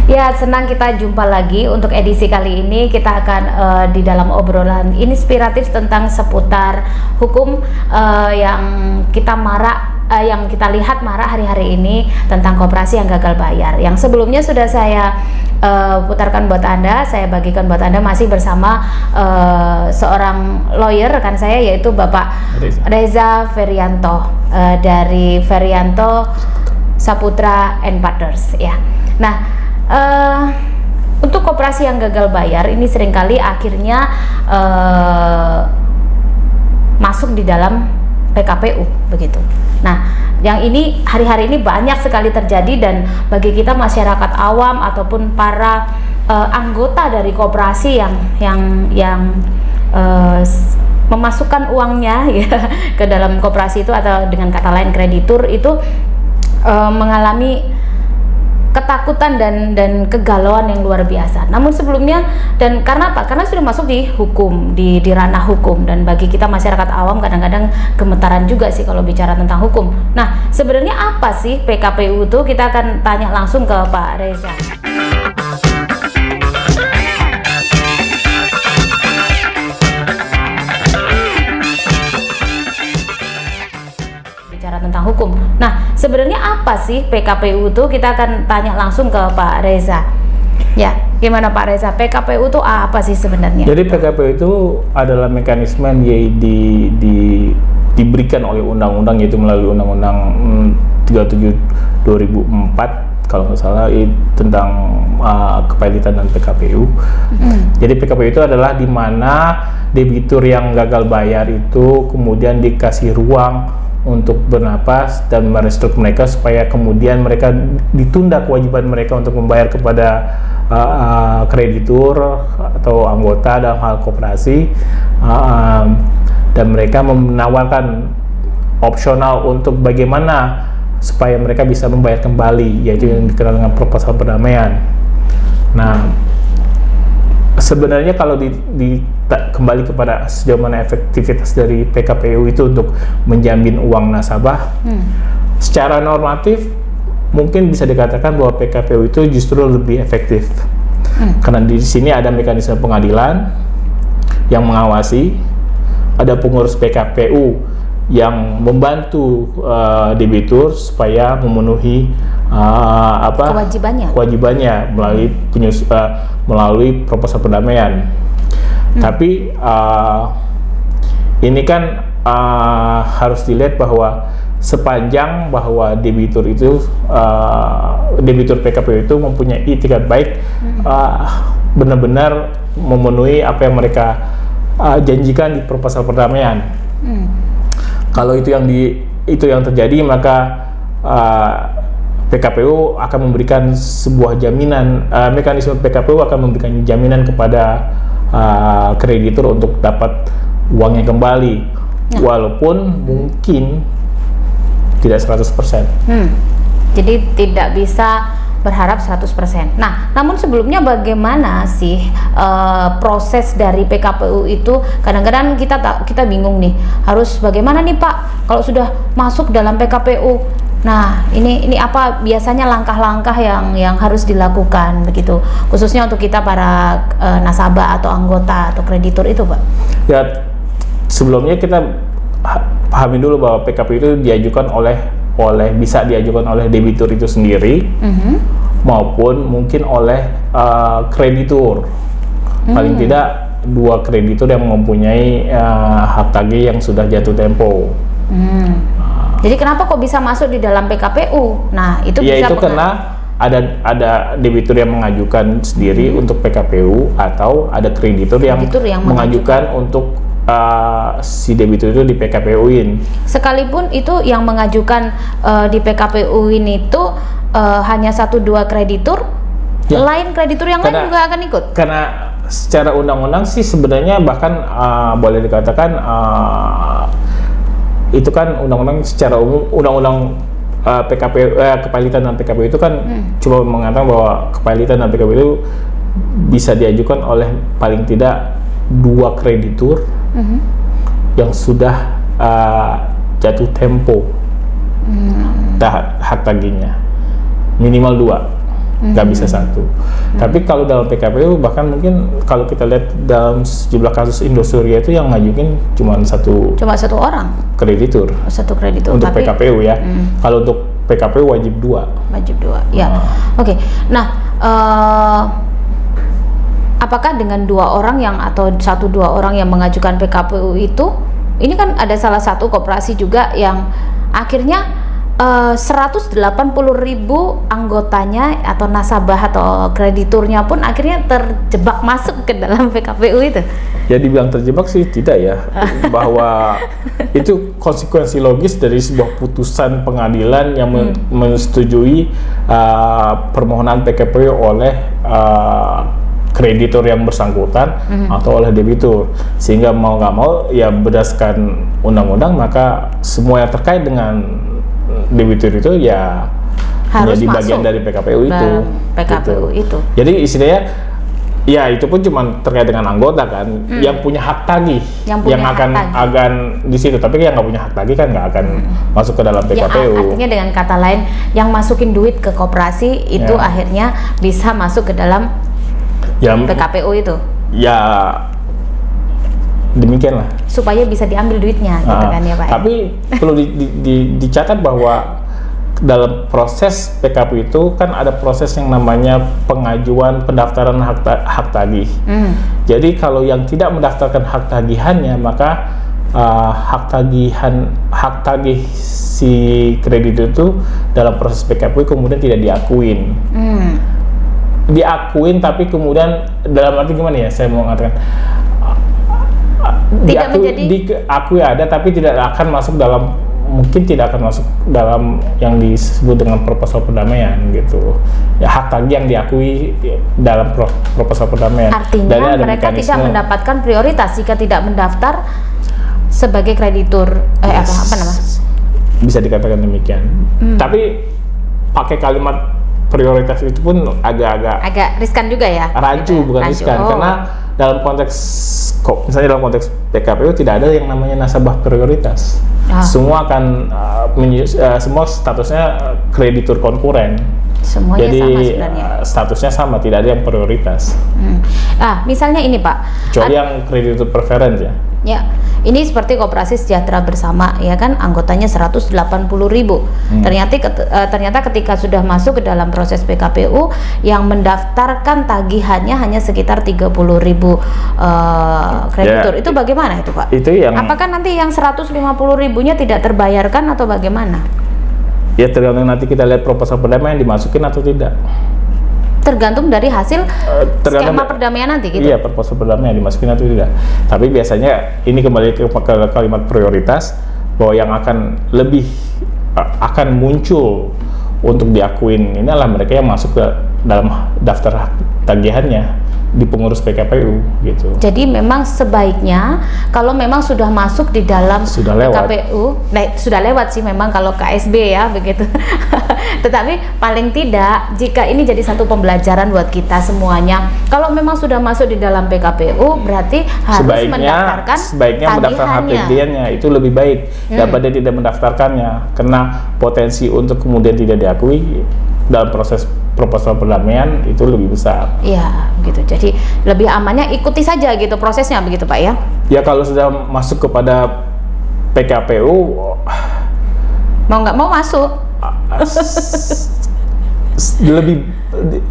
Ya, senang kita jumpa lagi. Untuk edisi kali ini kita akan di dalam obrolan inspiratif tentang seputar hukum yang kita yang kita lihat marak hari-hari ini tentang koperasi yang gagal bayar. Yang sebelumnya sudah saya putarkan buat Anda, saya bagikan buat Anda masih bersama seorang lawyer rekan saya, yaitu Bapak Reza Ferianto dari Ferianto Saputra and Partners ya. Nah, untuk koperasi yang gagal bayar ini seringkali akhirnya masuk di dalam PKPU begitu. Nah, yang ini hari-hari ini banyak sekali terjadi, dan bagi kita masyarakat awam ataupun para anggota dari koperasi yang memasukkan uangnya ya ke dalam koperasi itu, atau dengan kata lain kreditur itu mengalami ketakutan dan kegalauan yang luar biasa. Namun sebelumnya, dan karena apa? Karena sudah masuk di hukum, di ranah hukum, dan bagi kita masyarakat awam kadang-kadang gemetaran juga sih kalau bicara tentang hukum. Nah, sebenarnya apa sih PKPU itu? Kita akan tanya langsung ke Pak Reza. Tentang hukum. Nah, sebenarnya apa sih PKPU itu? Kita akan tanya langsung ke Pak Reza. Ya, gimana Pak Reza? PKPU itu apa sih sebenarnya? Jadi PKPU itu adalah mekanisme yang diberikan oleh undang-undang, yaitu melalui Undang-Undang 37 2004 kalau nggak salah, tentang kepilitan dan PKPU. Jadi PKPU itu adalah di mana debitur yang gagal bayar itu kemudian dikasih ruang untuk bernapas dan merestruktur mereka, supaya kemudian mereka ditunda kewajiban mereka untuk membayar kepada kreditur atau anggota dalam hal koperasi, dan mereka menawarkan opsional untuk bagaimana supaya mereka bisa membayar kembali, yaitu yang dikenal dengan proposal perdamaian. Nah, sebenarnya kalau kembali kepada sejauh mana efektivitas dari PKPU itu untuk menjamin uang nasabah, secara normatif mungkin bisa dikatakan bahwa PKPU itu justru lebih efektif, karena di sini ada mekanisme pengadilan yang mengawasi, ada pengurus PKPU yang membantu debitur supaya memenuhi kewajibannya melalui proposal perdamaian. Tapi ini kan harus dilihat bahwa sepanjang bahwa debitur PKPU itu mempunyai itikat baik, benar-benar memenuhi apa yang mereka janjikan di proposal perdamaian. Kalau itu yang terjadi, maka PKPU akan memberikan sebuah jaminan, mekanisme PKPU akan memberikan jaminan kepada kreditur untuk dapat uangnya kembali, walaupun mungkin tidak 100%. Jadi tidak bisa berharap 100%. Nah, namun sebelumnya bagaimana sih proses dari PKPU itu? Kadang-kadang kita bingung nih, harus bagaimana nih Pak kalau sudah masuk dalam PKPU. Nah, ini apa biasanya langkah-langkah yang harus dilakukan begitu, khususnya untuk kita para nasabah atau anggota atau kreditur itu, Pak? Ya, sebelumnya kita pahami dulu bahwa PKPU itu bisa diajukan oleh debitur itu sendiri, maupun mungkin oleh kreditur. Paling tidak dua kreditur yang mempunyai hak tagih yang sudah jatuh tempo. Jadi kenapa kok bisa masuk di dalam PKPU? Nah, itu ya, bisa itu karena ada debitur yang mengajukan sendiri untuk PKPU, atau ada kreditur yang mengajukan untuk si debitur itu di PKPU-in. Sekalipun itu yang mengajukan di PKPU-in itu hanya 1-2 kreditur, ya, lain kreditur yang lain juga akan ikut? Karena secara undang-undang sih sebenarnya bahkan boleh dikatakan itu kan undang-undang secara umum, undang-undang kepilitan dan PKPU itu kan cuma mengatakan bahwa kepilitan dan PKPU itu bisa diajukan oleh paling tidak 2 kreditur yang sudah jatuh tempo hak tagihnya, minimal 2. nggak bisa satu. Tapi kalau dalam PKPU bahkan mungkin kalau kita lihat dalam sejumlah kasus Indosuria itu yang ngajuin cuma satu orang kreditur. Satu kreditur Untuk tapi, PKPU ya. Kalau untuk PKPU wajib 2. Wajib 2. Ya. Oke. Nah, apakah dengan 2 orang yang atau 1-2 orang yang mengajukan PKPU itu, ini kan ada salah satu koperasi juga yang akhirnya 180.000 anggotanya atau nasabah atau krediturnya pun akhirnya terjebak masuk ke dalam PKPU itu. Ya dibilang terjebak sih tidak ya, bahwa itu konsekuensi logis dari sebuah putusan pengadilan yang menyetujui permohonan PKPU oleh kreditur yang bersangkutan atau oleh debitur, sehingga mau nggak mau ya berdasarkan undang-undang maka semua yang terkait dengan debitur itu ya harus menjadi bagian dari PKPU itu. PKPU gitu. itu. Jadi istilahnya ya itu pun cuma terkait dengan anggota kan, yang punya hak tagih, yang akan di situ. Tapi yang nggak punya hak tagih kan nggak akan masuk ke dalam PKPU. Ya, artinya dengan kata lain, yang masukin duit ke koperasi itu akhirnya bisa masuk ke dalam PKPU itu. Ya demikian lah. Supaya bisa diambil duitnya, gitu kan ya Pak. Tapi perlu dicatat bahwa dalam proses PKPU itu kan ada proses yang namanya pengajuan pendaftaran hak tagih. Jadi kalau yang tidak mendaftarkan hak tagihannya, maka hak tagih si kreditur itu dalam proses PKPU kemudian tidak diakuin. Diakuin tapi kemudian dalam arti gimana ya? Saya mau mengatakan diakui ada tapi tidak akan masuk dalam, mungkin tidak akan masuk dalam yang disebut dengan proposal perdamaian gitu. Ya hak tagih yang diakui dalam proposal perdamaian. Artinya mereka tidak mendapatkan prioritas jika tidak mendaftar sebagai kreditur apa namanya? Bisa dikatakan demikian. Tapi pakai kalimat prioritas itu pun agak riskan juga ya. Rancu, bukan riskan, karena dalam konteks misalnya dalam konteks PKPU tidak ada yang namanya nasabah prioritas. Semua akan semua statusnya kreditur konkuren. Semuanya jadi sama sebenarnya. Statusnya sama, tidak ada yang prioritas. Misalnya ini Pak, kecuali yang kreditur preference ya. Ya, ini seperti Koperasi Sejahtera Bersama, ya kan, anggotanya 180.000. Ternyata ketika sudah masuk ke dalam proses PKPU, yang mendaftarkan tagihannya hanya sekitar 30.000 kreditur. Itu bagaimana itu Pak? Itu yang. Apakah nanti yang 150.000-nya tidak terbayarkan atau bagaimana? Ya tergantung nanti kita lihat proposal perdamaian dimasukin atau tidak. Tergantung dari hasil skema perdamaian nanti gitu? Iya, proposal perdamaian dimasukin atau tidak. Tapi biasanya ini kembali ke kalimat prioritas, bahwa yang akan muncul untuk diakuin ini adalah mereka yang masuk ke dalam daftar tagihannya di pengurus PKPU gitu. Jadi memang sebaiknya kalau memang sudah masuk di dalam PKPU, sudah lewat sih memang kalau KSB ya begitu. Tetapi paling tidak jika ini jadi satu pembelajaran buat kita semuanya, kalau memang sudah masuk di dalam PKPU berarti harus mendaftarkan mendaftarkan tagihannya itu lebih baik daripada tidak mendaftarkannya, karena potensi untuk kemudian tidak diakui dalam proses proposal perdamaian itu lebih besar. Iya, begitu. Jadi lebih amannya ikuti saja gitu prosesnya begitu Pak ya. Ya kalau sudah masuk kepada PKPU, mau nggak mau masuk. Lebih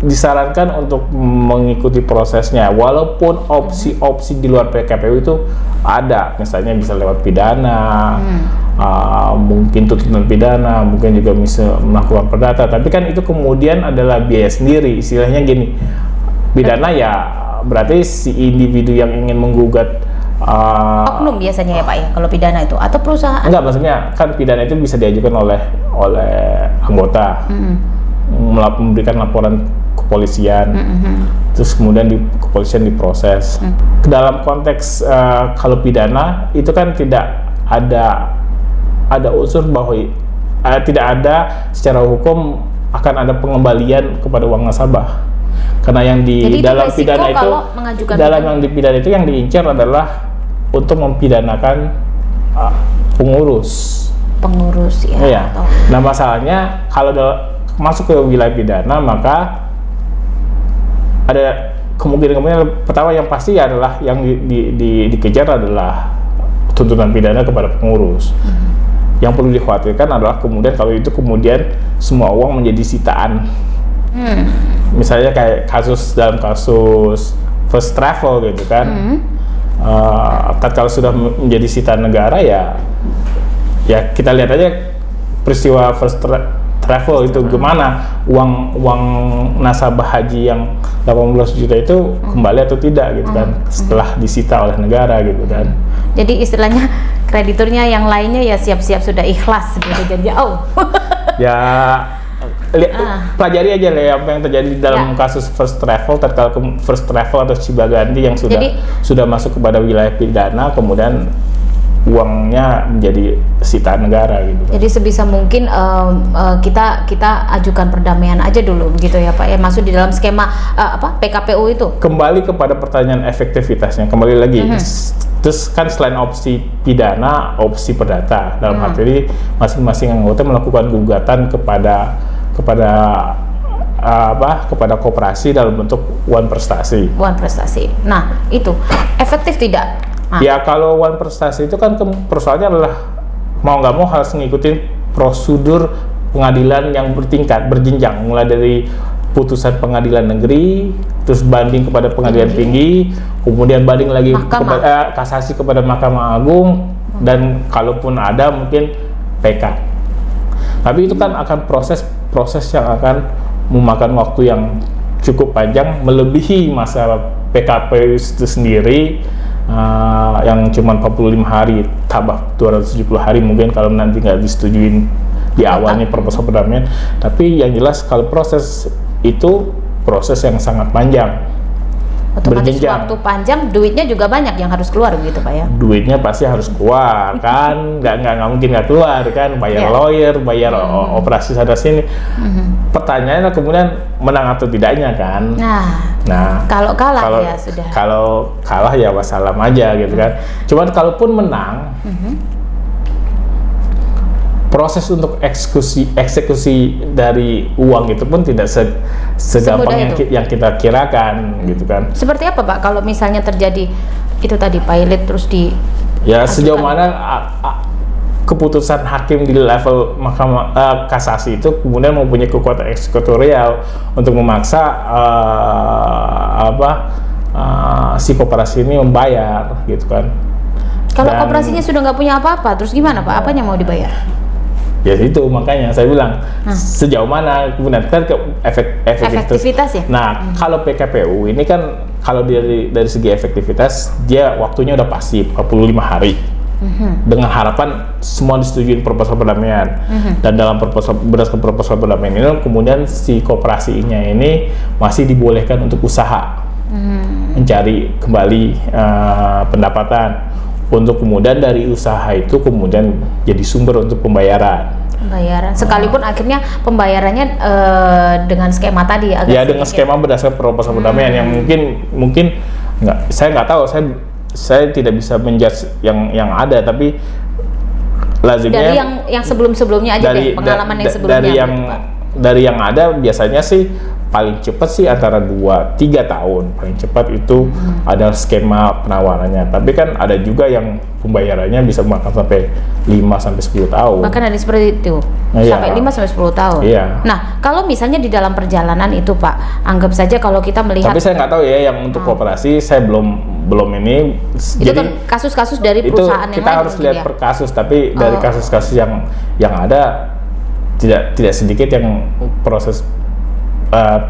disarankan untuk mengikuti prosesnya, walaupun opsi-opsi di luar PKPU itu ada, misalnya bisa lewat pidana, mungkin tuntutan pidana, mungkin juga bisa melakukan perdata, tapi kan itu kemudian adalah biaya sendiri. Istilahnya gini, pidana ya berarti si individu yang ingin menggugat oknum biasanya ya Pak ya kalau pidana itu, atau perusahaan? Enggak, maksudnya kan pidana itu bisa diajukan oleh anggota, memberikan laporan kepolisian, terus kemudian kepolisian diproses. Dalam konteks kalau pidana itu kan tidak ada unsur bahwa tidak ada secara hukum akan ada pengembalian kepada uang nasabah, karena yang di dalam pidana itu yang dipidana itu yang diincar adalah untuk mempidanakan pengurus ya. Nah masalahnya kalau masuk ke wilayah pidana, maka ada kemungkinan pertama yang pasti adalah yang dikejar adalah tuntutan pidana kepada pengurus. Yang perlu dikhawatirkan adalah kemudian kalau itu kemudian semua uang menjadi sitaan. Misalnya kayak dalam kasus First Travel gitu kan. Kalau sudah menjadi sitaan negara ya kita lihat aja peristiwa First Travel itu gimana uang nasabah haji yang 18 juta itu kembali atau tidak gitu kan setelah disita oleh negara gitu kan. Jadi istilahnya krediturnya yang lainnya ya siap-siap sudah ikhlas gitu jadi ya pelajari aja lah apa yang terjadi dalam kasus First Travel atau Cibaganti yang sudah masuk kepada wilayah pidana kemudian uangnya menjadi sitaan negara gitu. Jadi sebisa mungkin kita ajukan perdamaian aja dulu gitu ya Pak ya, masuk di dalam skema PKPU itu. Kembali kepada pertanyaan efektivitasnya, kembali lagi. Terus kan selain opsi pidana, opsi perdata dalam arti ini masing-masing anggota melakukan gugatan kepada koperasi dalam bentuk uang prestasi. Nah, itu efektif tidak? Ya kalau uang prestasi itu kan persoalannya adalah mau nggak mau harus mengikuti prosedur pengadilan yang berjenjang, mulai dari putusan pengadilan negeri, terus banding kepada pengadilan tinggi, kemudian banding lagi kasasi kepada Mahkamah Agung, dan kalaupun ada mungkin PK. Tapi itu kan akan proses yang akan memakan waktu yang cukup panjang, melebihi masa PKPU itu sendiri. Yang cuma 45 hari tambah 270 hari mungkin kalau nanti nggak disetujuin di awalnya proposal perdamaian. Tapi yang jelas kalau proses itu proses yang sangat panjang, otomatis waktu panjang, duitnya juga banyak yang harus keluar begitu Pak ya? Duitnya pasti harus keluar kan, nggak mungkin nggak keluar kan, bayar lawyer, bayar operasi sana sini. Pertanyaannya kemudian menang atau tidaknya kan? Nah kalau kalah ya sudah. Kalau kalah ya wassalam aja gitu kan. Cuman kalaupun menang, proses untuk eksekusi dari uang itu pun tidak segampang yang kita kirakan gitu kan. Seperti apa Pak kalau misalnya terjadi itu tadi pilot terus sejauh mana keputusan hakim di level Mahkamah Kasasi itu kemudian mempunyai kekuatan eksekutorial untuk memaksa si koperasi ini membayar gitu kan. Kalau koperasinya sudah nggak punya apa-apa, terus gimana Pak? Apanya mau dibayar? Ya itu makanya saya bilang sejauh mana kemudian kan efektivitas ya. Nah kalau PKPU ini kan kalau dari segi efektivitas dia waktunya udah pasti 45 hari dengan harapan semua disetujui proposal perdamaian dan dalam berdasarkan proposal perdamaian ini kemudian si koperasinya ini masih dibolehkan untuk usaha mencari kembali pendapatan. Untuk kemudian dari usaha itu kemudian jadi sumber untuk pembayaran. Sekalipun akhirnya pembayarannya dengan skema tadi dengan skema berdasarkan proposal perdamaian yang mungkin saya nggak tahu, saya tidak bisa menjudge yang ada, tapi lazimnya dari yang sebelumnya aja pengalaman yang sebelumnya dari yang ada biasanya sih paling cepat sih antara 2-3 tahun paling cepat itu ada skema penawarannya. Tapi kan ada juga yang pembayarannya bisa makan sampai 5-10 tahun. Bahkan ada seperti itu. Sampai 5-10 tahun. Iya. Nah, kalau misalnya di dalam perjalanan itu Pak, anggap saja kalau kita melihat. Tapi saya nggak tahu ya yang untuk koperasi saya belum ini. Itu jadi, kan kasus-kasus dari perusahaan yang lain. Kita harus lihat per kasus, tapi dari kasus-kasus yang ada tidak sedikit yang proses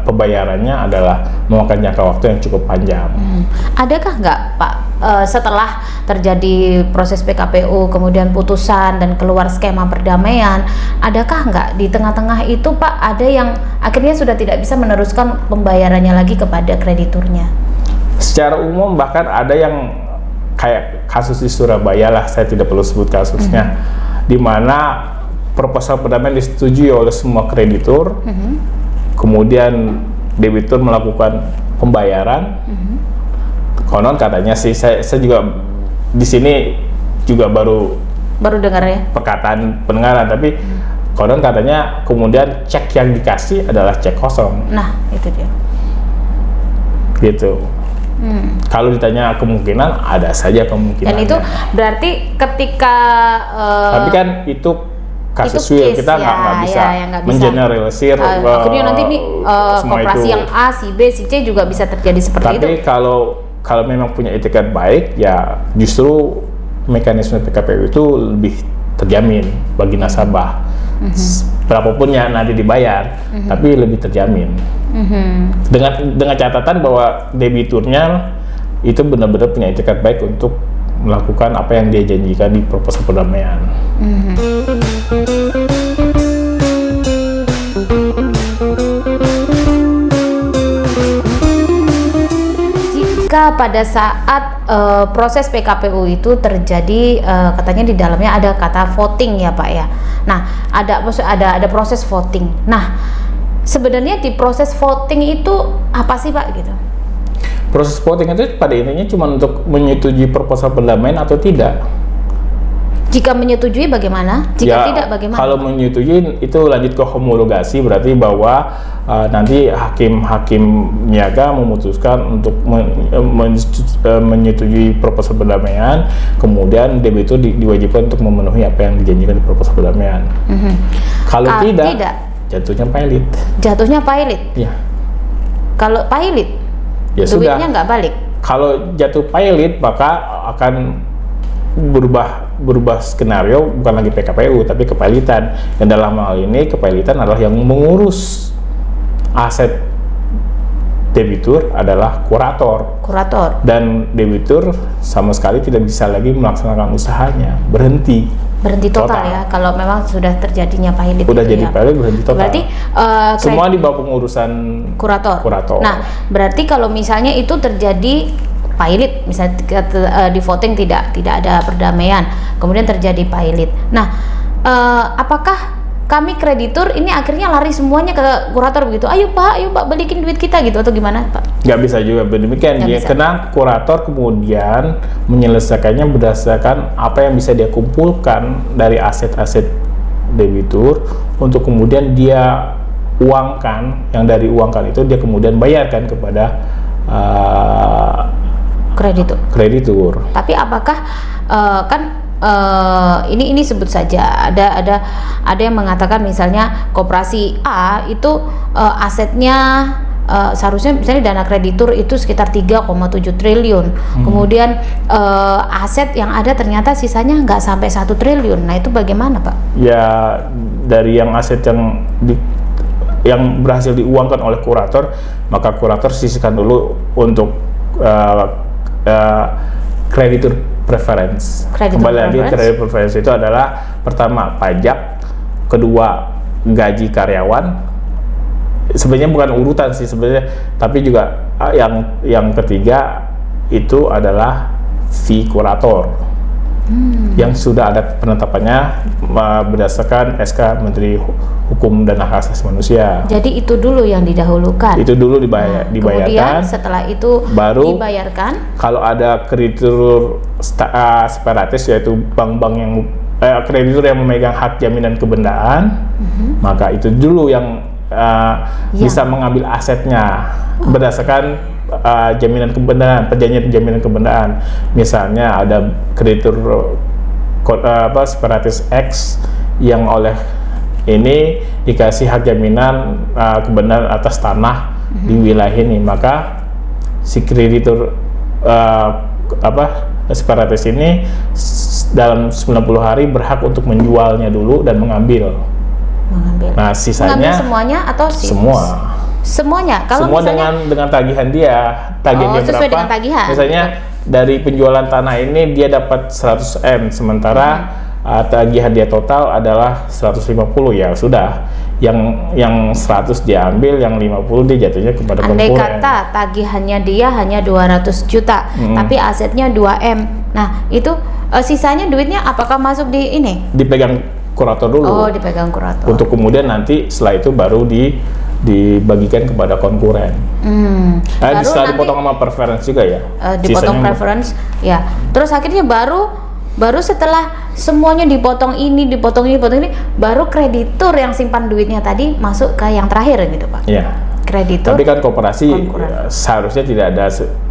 pembayarannya adalah memakan jangka waktu yang cukup panjang. Adakah nggak Pak setelah terjadi proses PKPU kemudian putusan dan keluar skema perdamaian, adakah nggak di tengah-tengah itu Pak ada yang akhirnya sudah tidak bisa meneruskan pembayarannya lagi kepada krediturnya? Secara umum bahkan ada yang kayak kasus di Surabaya lah, saya tidak perlu sebut kasusnya, di mana proposal perdamaian disetujui oleh semua kreditur. Kemudian debitur melakukan pembayaran. Konon katanya sih saya juga di sini juga baru dengar ya perkataan pendengaran, tapi konon katanya kemudian cek yang dikasih adalah cek kosong. Nah itu dia. gitu. Kalau ditanya kemungkinan, ada saja kemungkinan. Dan itu berarti ketika tapi kan itu kasus itu real, case, kita nggak bisa mengeneralisir akhirnya nanti nih semua koperasi itu. yang A, si B, si C juga bisa terjadi seperti itu. Tapi kalau memang punya etikat baik, ya justru mekanisme PKPU itu lebih terjamin bagi nasabah. Berapapun yang nanti dibayar, tapi lebih terjamin. Dengan catatan bahwa debiturnya itu benar-benar punya etikat baik untuk melakukan apa yang dia janjikan di proposal perdamaian. Jika pada saat proses PKPU itu terjadi, katanya di dalamnya ada kata voting ya Pak ya. Nah, ada proses voting. Nah, sebenarnya di proses voting itu apa sih Pak gitu? Proses voting itu pada intinya cuma untuk menyetujui proposal perdamaian atau tidak. Jika menyetujui bagaimana? Jika tidak bagaimana? Kalau menyetujui itu lanjut ke homologasi, berarti bahwa nanti hakim niaga memutuskan untuk menyetujui proposal perdamaian, kemudian debitur diwajibkan untuk memenuhi apa yang dijanjikan di proposal perdamaian. Kalau tidak, jatuhnya pilot. Jatuhnya pilot. Ya. Kalau pilot, ya duitnya sudah. nggak balik. Kalau jatuh pilot, maka akan berubah skenario, bukan lagi PKPU tapi kepailitan. Dan dalam hal ini kepailitan adalah yang mengurus aset debitur adalah kurator. Dan debitur sama sekali tidak bisa lagi melaksanakan usahanya, berhenti total ya kalau memang sudah terjadinya pilot. Udah jadi pilot, berhenti total. Berarti semua di bawah pengurusan kurator. Nah, berarti kalau misalnya itu terjadi pilot, misalnya di voting tidak ada perdamaian, kemudian terjadi pilot. Nah, apakah kami kreditur ini akhirnya lari semuanya ke kurator begitu? Ayo Pak balikin duit kita gitu, atau gimana Pak? Nggak bisa juga demikian ya, karena kurator kemudian menyelesaikannya berdasarkan apa yang bisa dia kumpulkan dari aset-aset debitur untuk kemudian dia uangkan, yang dari uangkan itu dia kemudian bayarkan kepada kreditur. Tapi apakah ini sebut saja ada yang mengatakan misalnya koperasi A itu asetnya seharusnya misalnya dana kreditur itu sekitar 3,7 triliun. Kemudian aset yang ada ternyata sisanya nggak sampai 1 triliun. Nah, itu bagaimana Pak? Ya, dari yang aset yang berhasil diuangkan oleh kurator, maka kurator sisihkan dulu untuk kreditur preference. Kembali lagi, kreditur preference itu adalah pertama pajak, kedua gaji karyawan. Sebenarnya bukan urutan sih sebenarnya, tapi juga yang ketiga itu adalah fee kurator yang sudah ada penetapannya berdasarkan SK Menteri Hukum dan Hak Asasi Manusia. Jadi itu dulu yang didahulukan. Itu dulu dibayarkan. Kemudian setelah itu baru dibayarkan. Kalau ada kreditur separatis, yaitu bank-bank yang kreditur yang memegang hak jaminan kebendaan, maka itu dulu yang bisa mengambil asetnya berdasarkan jaminan kebendaan, perjanjian jaminan kebendaan. Misalnya ada kreditur separatis X yang oleh ini dikasih hak jaminan kebendaan atas tanah di wilayah ini, maka si kreditur separatis ini dalam 90 hari berhak untuk menjualnya dulu dan mengambil. Nah, sisanya semuanya atau semuanya? Kalau semua misalnya, dengan tagihan dia sesuai berapa? Dengan tagihan. Misalnya dari penjualan tanah ini dia dapat 100 M, sementara tagihan dia total adalah 150, ya sudah. Yang 100 dia ambil, yang 50 dia jatuhnya kepada konkuren. Andai kata tagihannya dia hanya 200 juta, tapi asetnya 2 M. Nah, itu sisanya duitnya apakah masuk di ini? Dipegang kurator dulu. Oh, dipegang kurator. Untuk kemudian nanti setelah itu baru dibagikan kepada konkuren. Setelah dipotong sama preference juga ya. Dipotong preference, ya. Terus akhirnya baru setelah semuanya dipotong ini, baru kreditur yang simpan duitnya tadi masuk ke yang terakhir gitu Pak. Iya. kreditur. Tapi kan koperasi seharusnya tidak ada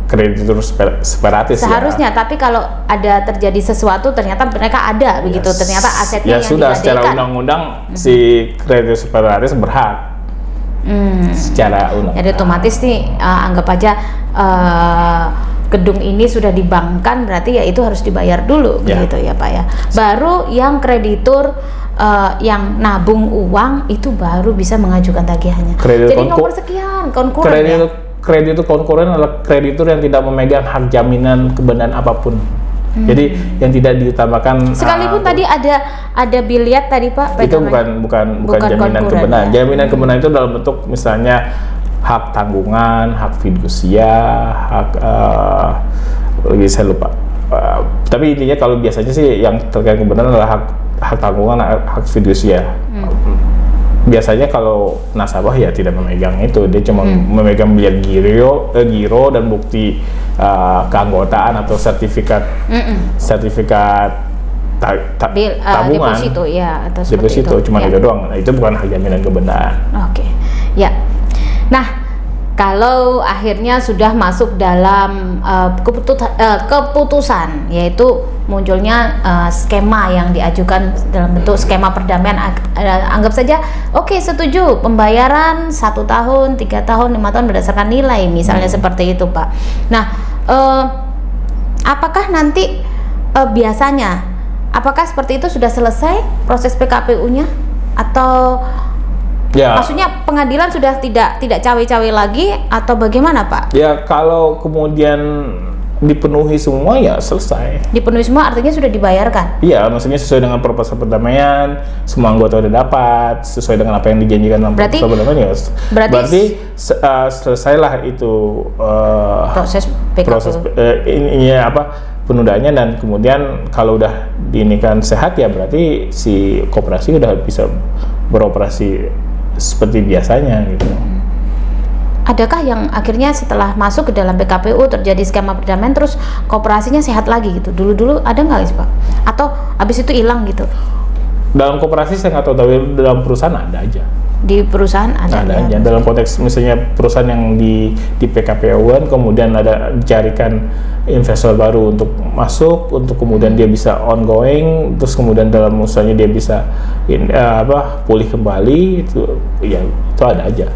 kreditur separatis. Seharusnya, tapi kalau ada terjadi sesuatu ternyata mereka ada begitu, ternyata asetnya ya yang sudah digadaikan. secara undang-undang si kreditur separatis berhak. Secara undang. Jadi otomatis nih anggap aja gedung ini sudah dibankkan, berarti ya itu harus dibayar dulu begitu ya Pak ya. Baru yang kreditur yang nabung uang itu baru bisa mengajukan tagihannya. Jadi nomor sekian konkuren kreditur konkuren adalah kreditur yang tidak memegang hak jaminan kebenaran apapun. Jadi yang tidak diutamakan sekalipun tadi ada biliat tadi Pak, itu bukan jaminan kebenaran. Ya? Jaminan kebenaran itu dalam bentuk misalnya hak tanggungan, hak fidusia, hak lagi saya lupa. Tapi intinya kalau biasanya sih yang terkait kebenaran adalah hak tanggungan, hak fidusia. Biasanya kalau nasabah ya tidak memegang itu, dia cuma memegang biar giro dan bukti keanggotaan atau sertifikat tabungan, deposito ya, atau deposito cuma itu doang. Nah, itu bukan hak jaminan kebenaran. Oke, ya. Nah, kalau akhirnya sudah masuk dalam keputusan, yaitu munculnya skema yang diajukan dalam bentuk skema perdamaian, anggap saja oke, setuju pembayaran 1 tahun, 3 tahun, 5 tahun berdasarkan nilai misalnya seperti itu Pak. Nah, apakah nanti biasanya apakah seperti itu sudah selesai proses PKPU-nya atau maksudnya pengadilan sudah tidak cawe-cawe lagi atau bagaimana Pak? Ya kalau kemudian dipenuhi semua ya selesai. Dipenuhi semua artinya sudah dibayarkan? Iya, maksudnya sesuai dengan proposal perdamaian, semua anggota udah dapat sesuai dengan apa yang dijanjikan dalam proposal perdamaian ya. Berarti selesailah itu proses PKPU. Ininya penundaannya, dan kemudian kalau udah diinikan sehat ya berarti si koperasi udah bisa beroperasi seperti biasanya gitu. Adakah yang akhirnya setelah masuk ke dalam PKPU terjadi skema perdamaian terus koperasinya sehat lagi gitu? Dulu ada nggak sih Pak? Atau habis itu hilang gitu? Dalam koperasi saya nggak tahu, tapi dalam perusahaan ada aja. Di perusahaan ada aja. Dalam konteks misalnya perusahaan yang di PKPU-an kemudian ada dicarikan investor baru untuk masuk, untuk kemudian dia bisa ongoing, terus kemudian dalam usahanya dia bisa pulih kembali, itu ada aja.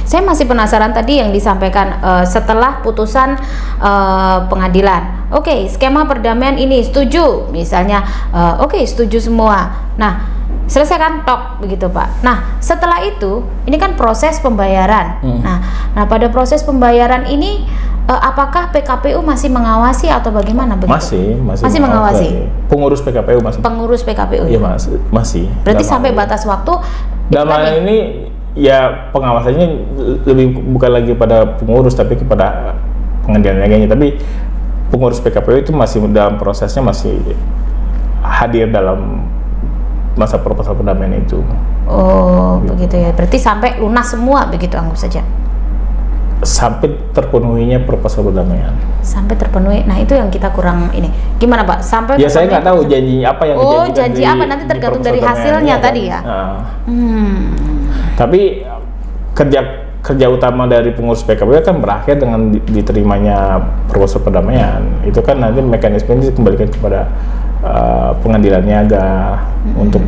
Saya masih penasaran tadi yang disampaikan setelah putusan pengadilan. Oke, skema perdamaian ini setuju misalnya, oke, setuju semua. Nah, selesai kan tok begitu Pak. Nah, setelah itu ini kan proses pembayaran. Nah pada proses pembayaran ini apakah PKPU masih mengawasi atau bagaimana begitu? Masih mengawasi. Pengurus PKPU masih. Pengurus PKPU ya masih. Berarti sampai batas waktu. Dalam hal ini ya pengawasannya lebih bukan lagi pada pengurus tapi kepada pengadilan negerinya. Tapi pengurus PKPU itu masih dalam prosesnya, masih hadir dalam masa proposal perdamaian itu. Oh, begitu ya. Berarti sampai lunas semua begitu anggap saja. Sampai terpenuhinya proposal perdamaian. Sampai terpenuhi. Nah, itu yang kita kurang ini. Gimana, Pak? Sampai ya saya nggak tahu janji apa yang dijanjikan. Oh, janji apa nanti tergantung dari hasilnya tadi ya. Tapi kerja utama dari pengurus PKPU kan berakhir dengan diterimanya proposal perdamaian. Itu kan nanti mekanisme ini dikembalikan kepada pengadilan niaga untuk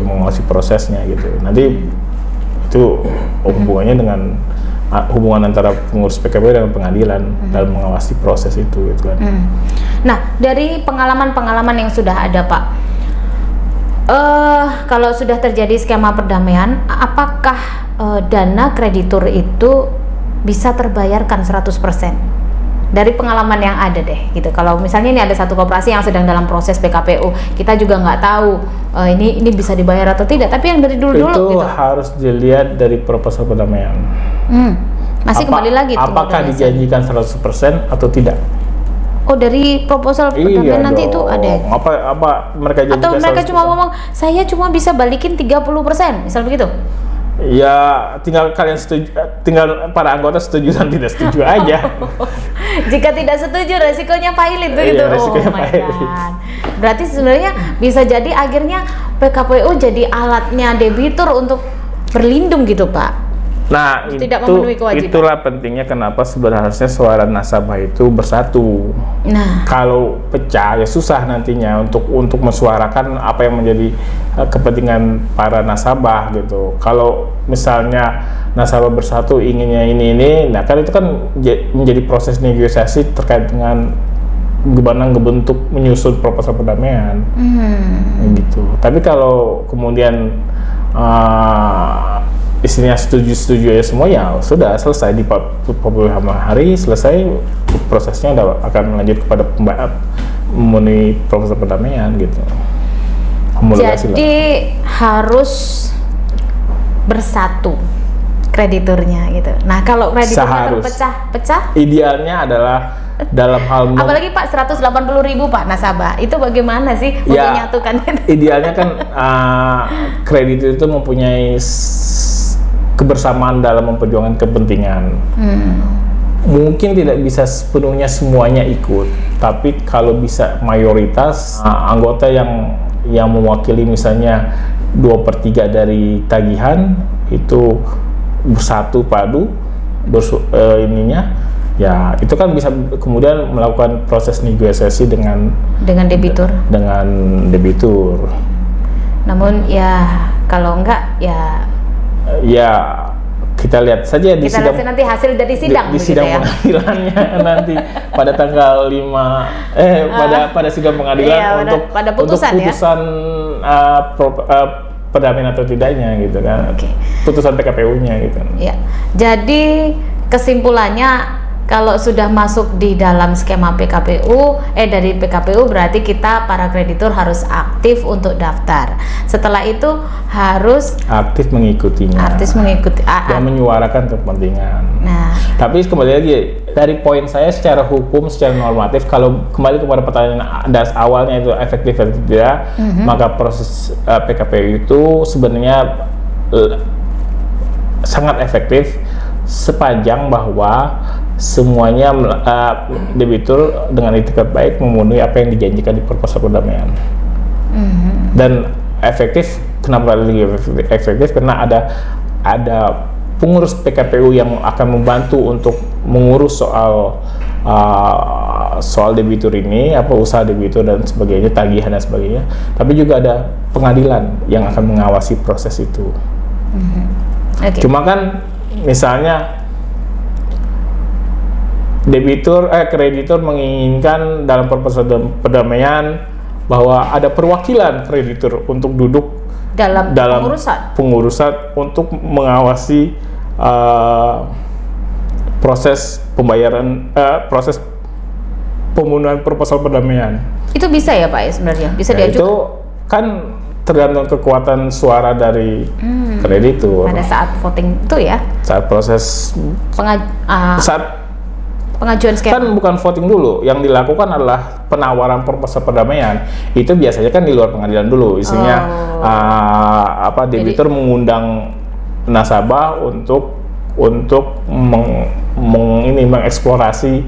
mengawasi prosesnya gitu. Nanti itu hubungannya dengan hubungan antara pengurus PKPU dengan pengadilan dalam mengawasi proses itu gitu kan. Nah, dari pengalaman-pengalaman yang sudah ada Pak, kalau sudah terjadi skema perdamaian, apakah dana kreditur itu bisa terbayarkan 100%? Dari pengalaman yang ada deh gitu. Kalau misalnya ini ada satu koperasi yang sedang dalam proses PKPU, kita juga nggak tahu ini bisa dibayar atau tidak, tapi yang dari dulu-dulu itu gitu harus dilihat dari proposal perdamaian. Masih kembali lagi apakah dijanjikan 100% atau tidak? Oh, dari proposal perdamaian nanti itu ada. Apa mereka janjikan? Atau mereka 100%? Cuma ngomong saya cuma bisa balikin 30%, misal begitu? Ya tinggal kalian setuju, tinggal para anggota setuju dan tidak setuju aja. Jika tidak setuju resikonya pahit begitu. Iya, resikonya pahit. Berarti sebenarnya bisa jadi akhirnya PKPU jadi alatnya debitur untuk berlindung gitu Pak. Nah, tidak memenuhi kewajiban. Itulah pentingnya kenapa sebenarnya suara nasabah itu bersatu. Nah, kalau pecah ya susah nantinya untuk mensuarakan apa yang menjadi kepentingan para nasabah gitu. Kalau misalnya nasabah bersatu inginnya ini, nah kan itu kan menjadi proses negosiasi terkait dengan gimana ngebentuk menyusun proposal perdamaian, gitu. Tapi kalau kemudian istrinya setuju ya semua, ya sudah selesai di 45 hari selesai, prosesnya udah akan lanjut kepada memenuhi proposal perdamaian gitu. Jadi harus bersatu krediturnya gitu. Nah, kalau krediturnya terpecah-pecah, idealnya adalah dalam hal apalagi Pak 180.000 Pak nasabah, itu bagaimana sih untuk menyatukan itu? Idealnya kan kreditur itu mempunyai kebersamaan dalam memperjuangkan kepentingan. Mungkin tidak bisa sepenuhnya semuanya ikut, tapi kalau bisa mayoritas anggota yang mewakili misalnya 2/3 dari tagihan itu bersatu padu ya itu kan bisa kemudian melakukan proses negosiasi dengan debitur. Namun ya kalau enggak ya kita lihat saja di sidang, nanti hasil dari sidang di sidang ya? pengadilannya nanti pada tanggal 5 pada sidang pengadilan pada putusan perdamaian atau tidaknya gitu kan. Putusan PKPU-nya gitu. Ya. Jadi kesimpulannya kalau sudah masuk di dalam skema dari PKPU berarti kita para kreditur harus aktif untuk daftar. Setelah itu harus aktif mengikutinya. Dan menyuarakan kepentingan. Nah, tapi kembali lagi dari poin saya secara hukum, secara normatif, kalau kembali kepada pertanyaan awalnya itu efektif atau tidak, maka proses PKPU itu sebenarnya sangat efektif sepanjang bahwa semuanya debitur dengan itikat baik memenuhi apa yang dijanjikan di proposal perdamaian. Dan efektif, kenapa lagi efektif? Karena ada pengurus PKPU yang akan membantu untuk mengurus soal debitur ini, usaha debitur dan sebagainya, tagihan dan sebagainya. Tapi juga ada pengadilan yang akan mengawasi proses itu. Cuma kan misalnya kreditur menginginkan dalam proposal perdamaian bahwa ada perwakilan kreditur untuk duduk dalam pengurusan untuk mengawasi proses pembayaran, proses pemenuhan proposal perdamaian. Itu bisa ya Pak ya sebenarnya? Bisa diajukan? Itu kan tergantung kekuatan suara dari kreditur. Pada saat voting itu ya? Saat proses pengajuan skema. Kan bukan voting dulu, yang dilakukan adalah penawaran proposal perdamaian. Itu biasanya kan di luar pengadilan dulu, isinya debitur mengundang nasabah untuk mengeksplorasi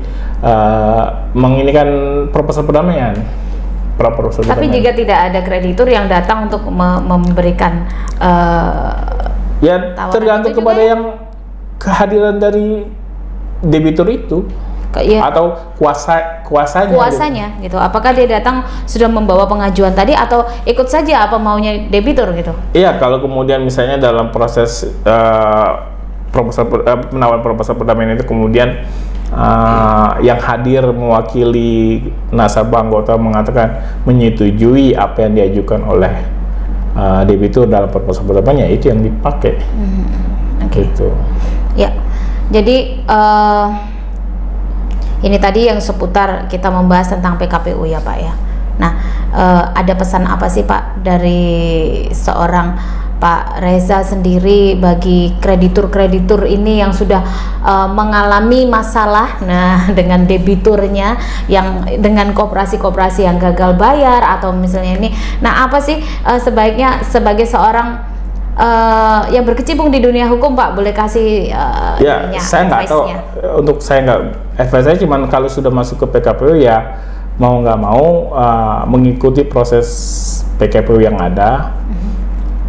menginikan proposal perdamaian. Tapi jika tidak ada kreditur yang datang untuk memberikan ya tergantung kepada yang kehadiran dari debitur itu atau kuasanya gitu. Apakah dia datang sudah membawa pengajuan tadi atau ikut saja apa maunya debitur gitu? Iya, kalau kemudian misalnya dalam proses penawaran proposal perdamaian itu kemudian yang hadir mewakili nasabah anggota mengatakan menyetujui apa yang diajukan oleh debitur dalam proposal perdamaian, itu yang dipakai. Gitu. Ya. Jadi ini tadi yang seputar kita membahas tentang PKPU ya Pak ya. Nah, ada pesan apa sih Pak dari seorang Pak Reza sendiri bagi kreditur-kreditur ini yang sudah mengalami masalah dengan debiturnya, yang dengan koperasi-koperasi yang gagal bayar atau misalnya ini. Nah, apa sih sebaiknya sebagai seorang yang berkecimpung di dunia hukum Pak, boleh kasih saya nggak tahu, untuk saya nggak, advice saya cuman kalau sudah masuk ke PKPU ya mau nggak mau mengikuti proses PKPU yang ada.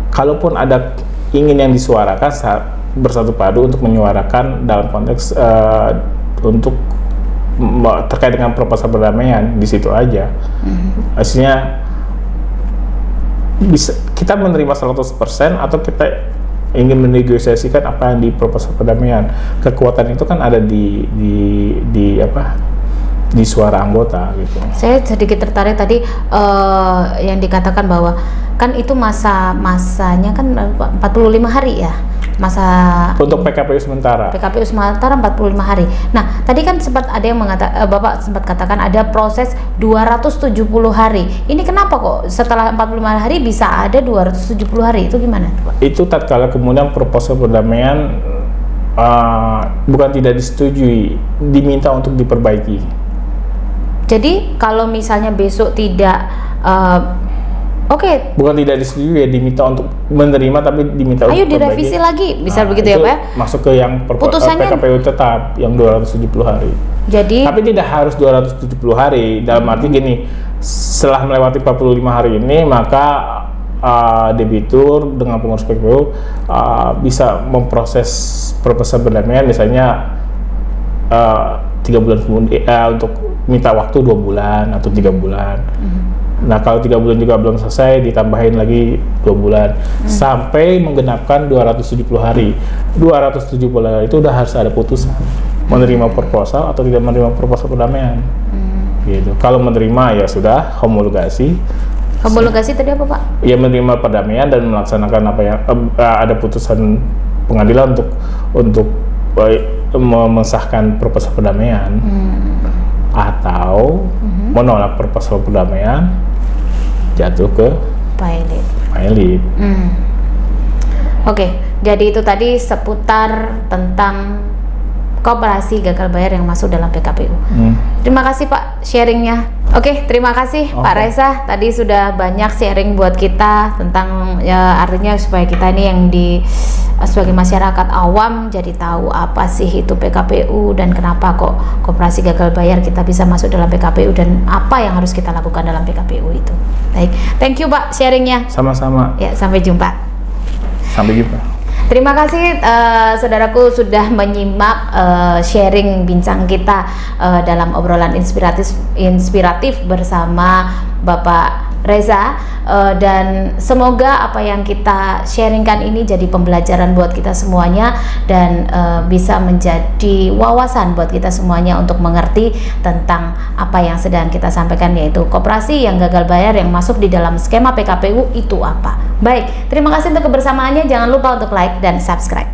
Kalaupun ada ingin yang disuarakan, bersatu padu untuk menyuarakan dalam konteks untuk terkait dengan proposal perdamaian di situ aja. Artinya bisa kita menerima 100% atau kita ingin menegosiasikan apa yang di proposal perdamaian. Kekuatan itu kan ada di suara anggota gitu. Saya sedikit tertarik tadi yang dikatakan bahwa kan itu masanya kan 45 hari ya, masa untuk PKPU sementara. PKPU sementara 45 hari. Nah, tadi kan sempat ada yang mengatakan, Bapak sempat katakan ada proses 270 hari. Ini kenapa kok setelah 45 hari bisa ada 270 hari? Itu gimana, Pak? Itu tatkala kemudian proposal perdamaian bukan tidak disetujui, diminta untuk diperbaiki. Jadi kalau misalnya besok tidak Oke. Bukan tidak disetujui ya, diminta untuk menerima tapi diminta ayo untuk direvisi lagi, bisa begitu ya Pak? Masuk ke yang putusannya PKPU tetap yang 270 hari. Jadi tapi tidak harus 270 hari, dalam arti gini, setelah melewati 45 hari ini maka debitur dengan pengurus PKPU bisa memproses proposal perdamaian misalnya 3 bulan kemudian, untuk minta waktu 2 bulan atau 3 bulan. Nah, kalau 3 bulan juga belum selesai, ditambahin lagi 2 bulan sampai menggenapkan 270 hari. 270 hari itu udah harus ada putusan menerima proposal atau tidak menerima proposal perdamaian. Gitu. Kalau menerima ya sudah homologasi. Homologasi tadi apa Pak? Ya menerima perdamaian dan melaksanakan apa yang ada putusan pengadilan untuk mengesahkan proposal perdamaian. Atau menolak proposal perdamaian, jatuh ke pilot. Oke, jadi itu tadi seputar tentang koperasi gagal bayar yang masuk dalam PKPU. Terima kasih Pak sharingnya. Oke, terima kasih Pak Reza. Tadi sudah banyak sharing buat kita tentang ya, artinya supaya kita ini yang sebagai masyarakat awam jadi tahu apa sih itu PKPU dan kenapa kok koperasi gagal bayar kita bisa masuk dalam PKPU dan apa yang harus kita lakukan dalam PKPU itu. Baik, thank you Pak sharingnya. Sama-sama. Ya, sampai jumpa. Sampai jumpa. Terima kasih saudaraku sudah menyimak sharing bincang kita dalam obrolan inspiratif bersama Bapak Reza, dan semoga apa yang kita sharingkan ini jadi pembelajaran buat kita semuanya dan bisa menjadi wawasan buat kita semuanya untuk mengerti tentang apa yang sedang kita sampaikan, yaitu koperasi yang gagal bayar yang masuk di dalam skema PKPU itu apa. Baik, terima kasih untuk kebersamaannya. Jangan lupa untuk like dan subscribe.